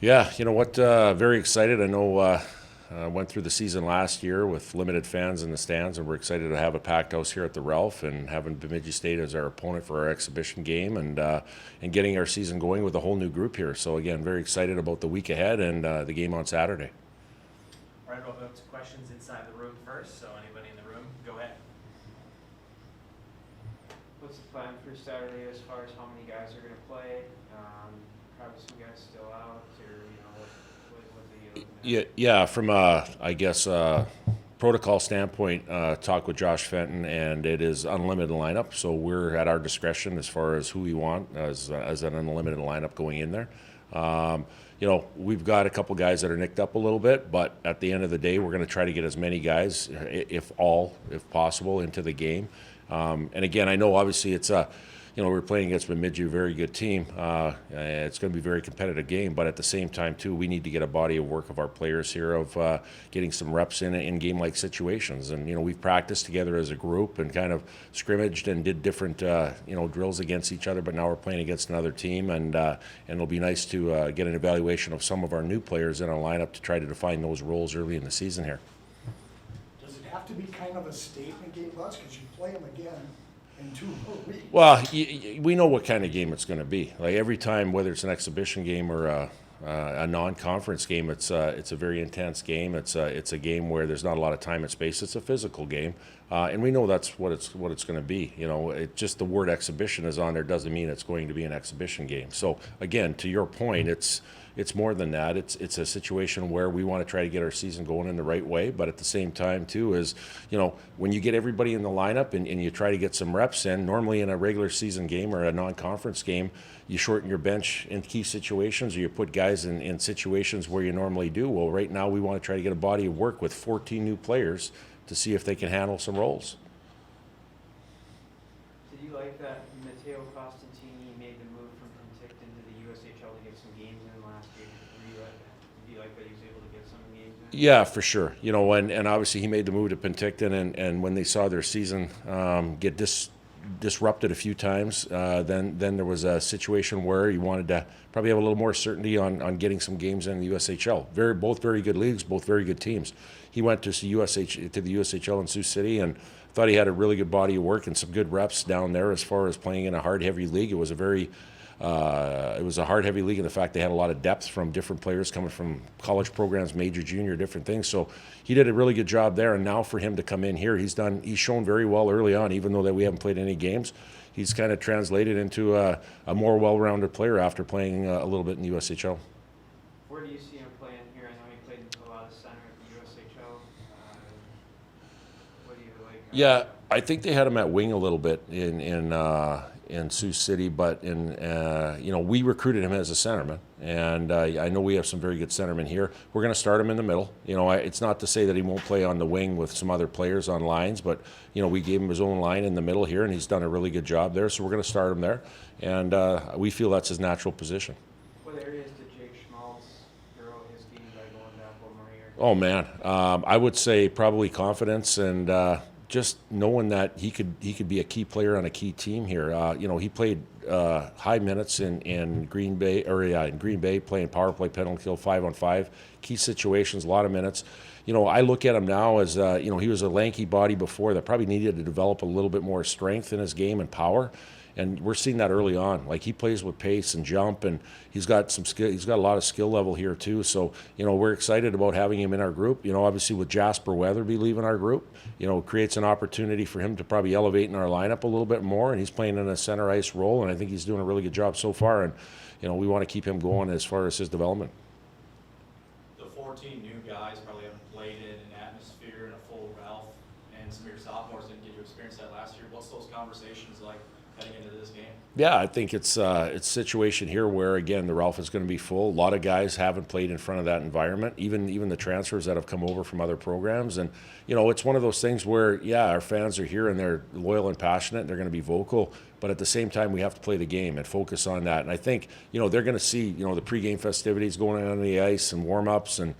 Yeah, you know what? Very excited. I know went through the season last year with limited fans in the stands, and we're excited to have a packed house here at the Ralph and having Bemidji State as our opponent for our exhibition game and getting our season going with a whole new group here. So again, very excited about the week ahead and the game on Saturday. All right, we'll go to questions inside the room first. So anybody in the room, go ahead. What's the plan for Saturday as far as how many guys are going to play? Probably some guys still out, or what are you looking at? Yeah. From I guess protocol standpoint, talk with Josh Fenton, and it is unlimited lineup. So we're at our discretion as far as who we want as an unlimited lineup going in there. We've got a couple guys that are nicked up a little bit, but at the end of the day, we're going to try to get as many guys, if possible, into the game. And again, I know obviously it's we're playing against Bemidji, a very good team. It's going to be a very competitive game, but at the same time, too, we need to get a body of work of our players here of getting some reps in game-like situations. And, we've practiced together as a group and kind of scrimmaged and did different, drills against each other, but now we're playing against another team, and it'll be nice to get an evaluation of some of our new players in our lineup to try to define those roles early in the season here. Does it have to be kind of a statement game, Gus, because you play them again in 2 weeks? Well, we know what kind of game it's going to be. Like every time, whether it's an exhibition game or a non-conference game, it's a very intense game. It's a game where there's not a lot of time and space. It's a physical game, and we know that's what it's going to be. Just the word exhibition is on there doesn't mean it's going to be an exhibition game. So again, to your point, it's more than that. It's a situation where we want to try to get our season going in the right way, but at the same time too is, when you get everybody in the lineup and you try to get some reps in, normally in a regular season game or a non-conference game, you shorten your bench in key situations or you put guys in situations where you normally do. Well, right now we want to try to get a body of work with 14 new players to see if they can handle some roles. Did you like that Matteo Costantini made the move from Penticton to the USHL to get some games in last year? Did you like that he was able to get some games in? Yeah, for sure. And obviously he made the move to Penticton, and when they saw their season get disrupted a few times, then there was a situation where you wanted to probably have a little more certainty on getting some games in the USHL. Both very good leagues, both very good teams. He went to the USHL in Sioux City and thought he had a really good body of work and some good reps down there as far as playing in a hard, heavy league. It was a hard, heavy league in the fact they had a lot of depth from different players coming from college programs, major, junior, different things. So he did a really good job there. And now for him to come in here, he's shown very well early on, even though that we haven't played any games. He's kind of translated into a more well-rounded player after playing a little bit in the USHL. Where do you see him playing here? I know he played a lot of center at the USHL. What do you like? Yeah, I think they had him at wing a little bit in Sioux City, but we recruited him as a centerman, and I know we have some very good centermen here. We're going to start him in the middle. It's not to say that he won't play on the wing with some other players on lines, but we gave him his own line in the middle here, and he's done a really good job there. So we're going to start him there, and we feel that's his natural position. What areas did Jake Schmaltz grow his game by going to Apple Marie? Oh man, I would say probably confidence and. Just knowing that he could be a key player on a key team here. He played high minutes in Green Bay, playing power play, penalty kill, 5-on-5, key situations, a lot of minutes. I look at him now as he was a lanky body before that probably needed to develop a little bit more strength in his game and power. And we're seeing that early on. Like he plays with pace and jump, and he's got some skill. He's got a lot of skill level here too. So we're excited about having him in our group. Obviously with Jasper Weatherby leaving our group, creates an opportunity for him to probably elevate in our lineup a little bit more. And he's playing in a center ice role, and I think he's doing a really good job so far. And we want to keep him going as far as his development. The 14 new guys probably haven't played in an atmosphere and a full Ralph, and some of your sophomores didn't get to experience that last year. What's those conversations like heading into this game? Yeah, I think it's a situation here where, again, the Ralph is going to be full. A lot of guys haven't played in front of that environment, even the transfers that have come over from other programs. And, it's one of those things where, yeah, our fans are here and they're loyal and passionate and they're going to be vocal. But at the same time, we have to play the game and focus on that. And I think, they're going to see, the pregame festivities going on the ice and warm-ups and,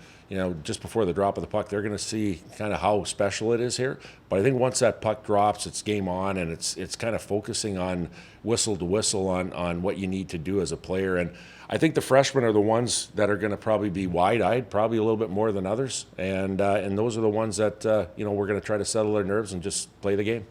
just before the drop of the puck, they're going to see kind of how special it is here. But I think once that puck drops, it's game on, and it's kind of focusing on whistle to whistle on what you need to do as a player. And I think the freshmen are the ones that are going to probably be wide-eyed, probably a little bit more than others. And those are the ones that, we're going to try to settle their nerves and just play the game.